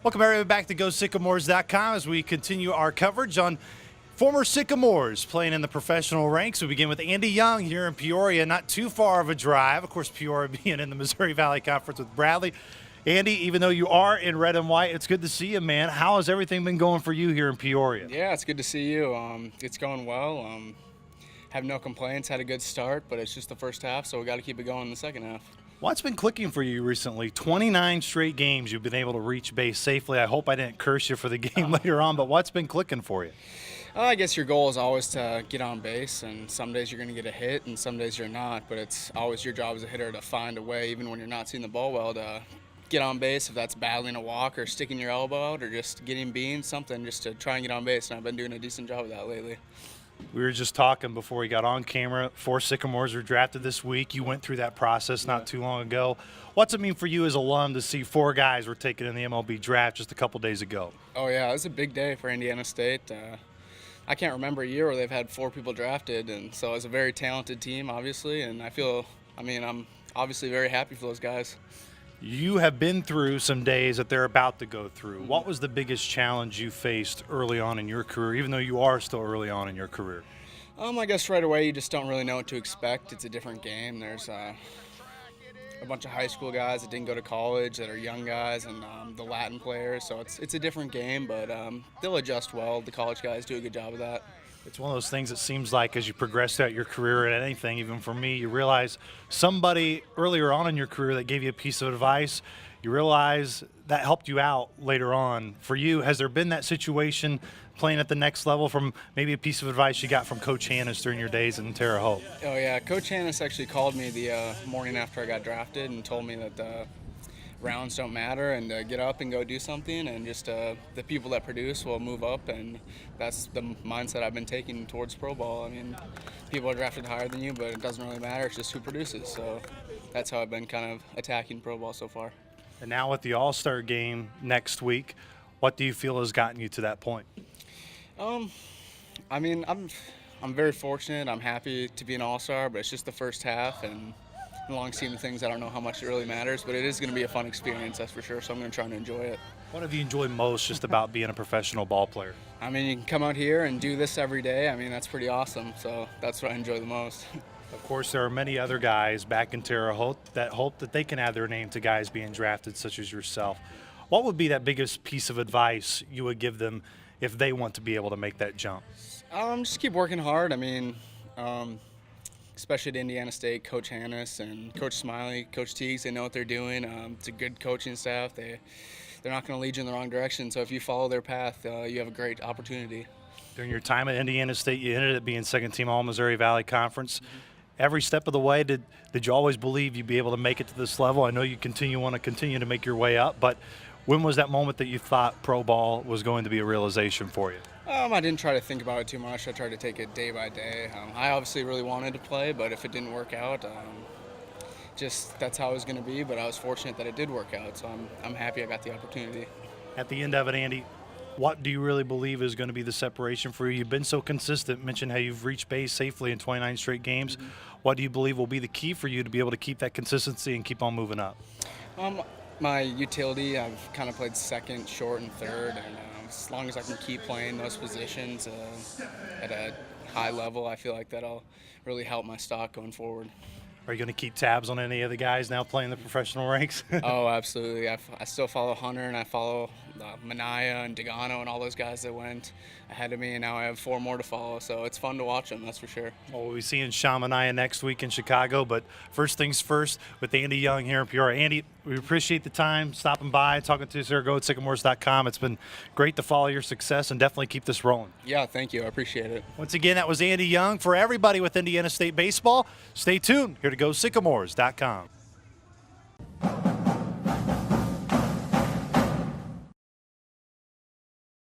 Welcome everybody back to GoSycamores.com as we continue our coverage on former Sycamores playing in the professional ranks. We begin with Andy Young here in Peoria, not too far of a drive. Of course, Peoria being in the Missouri Valley Conference with Bradley. Andy, even though you are in red and white, it's good to see you, man. How has everything been going for you here in Peoria? Yeah, it's good to see you. It's going well. Have no complaints. Had a good start, but it's just the first half, so we got to keep it going in the second half. What's been clicking for you recently? 29 straight games you've been able to reach base safely. I hope I didn't curse you for the game later on, but what's been clicking for you? I guess your goal is always to get on base, and some days you're going to get a hit and some days you're not, but it's always your job as a hitter to find a way, even when you're not seeing the ball well, to get on base, if that's battling a walk or sticking your elbow out or just getting beans, something just to try and get on base, and I've been doing a decent job of that lately. We were just talking before we got on camera. 4 Sycamores were drafted this week. You went through that process not too long ago. What's it mean for you as alum to see 4 guys were taken in the MLB draft just a couple days ago? Oh, yeah, it was a big day for Indiana State. I can't remember a year where they've had 4 people drafted, and so it's a very talented team, obviously, and I'm obviously very happy for those guys. You have been through some days that they're about to go through. What was the biggest challenge you faced early on in your career, even though you are still early on in your career? I guess right away you just don't really know what to expect. It's a different game. There's a bunch of high school guys that didn't go to college that are young guys, and the Latin players, so it's a different game, but they'll adjust well. The college guys do a good job of that. It's one of those things that seems like as you progress throughout your career at anything, even for me, you realize somebody earlier on in your career that gave you a piece of advice, you realize that helped you out later on. For you, has there been that situation playing at the next level from maybe a piece of advice you got from Coach Hannes during your days in Terre Haute? Oh, yeah. Coach Hannes actually called me the morning after I got drafted and told me that rounds don't matter, and get up and go do something, and just the people that produce will move up, and that's the mindset I've been taking towards pro ball. I mean, people are drafted higher than you, but it doesn't really matter. It's just who produces. So that's how I've been kind of attacking pro ball so far. And now with the All-Star game next week, what do you feel has gotten you to that point? I'm very fortunate. I'm happy to be an All-Star, but it's just the first half, and in the long scheme of things, I don't know how much it really matters, but it is going to be a fun experience, that's for sure, so I'm going to try and enjoy it. What have you enjoyed most just about being a professional ball player? I mean, you can come out here and do this every day. I mean, that's pretty awesome, so that's what I enjoy the most. Of course, there are many other guys back in Terre Haute that hope that they can add their name to guys being drafted, such as yourself. What would be that biggest piece of advice you would give them if they want to be able to make that jump? Just keep working hard. I mean, especially at Indiana State, Coach Hannes and Coach Smiley, Coach Teagues, they know what they're doing. It's a good coaching staff. They're not going to lead you in the wrong direction, so if you follow their path, you have a great opportunity. During your time at Indiana State, you ended up being second-team All-Missouri Valley Conference. Every step of the way, did you always believe you'd be able to make it to this level? I know you want to continue to make your way up, but when was that moment that you thought pro ball was going to be a realization for you? I didn't try to think about it too much. I tried to take it day by day. I obviously really wanted to play, but if it didn't work out, just that's how it was going to be. But I was fortunate that it did work out, so I'm happy I got the opportunity. At the end of it, Andy, what do you really believe is going to be the separation for you? You've been so consistent. Mentioned how you've reached base safely in 29 straight games. Mm-hmm. What do you believe will be the key for you to be able to keep that consistency and keep on moving up? My utility, I've kind of played second, short, and third, and as long as I can keep playing those positions at a high level, I feel like that'll really help my stock going forward. Are you going to keep tabs on any of the guys now playing the professional ranks? Oh, absolutely. I still follow Hunter, and I follow Manaya and Degano and all those guys that went ahead of me, and now I have 4 more to follow, so it's fun to watch them, that's for sure. Well, we'll be seeing Sean Manaya next week in Chicago, but first things first with Andy Young here in Peoria. Andy, we appreciate the time, stopping by, talking to us here at Sycamores.com. It's been great to follow your success and definitely keep this rolling. Yeah, thank you. I appreciate it. Once again, that was Andy Young. For everybody with Indiana State baseball, stay tuned here to GoSycamores.com.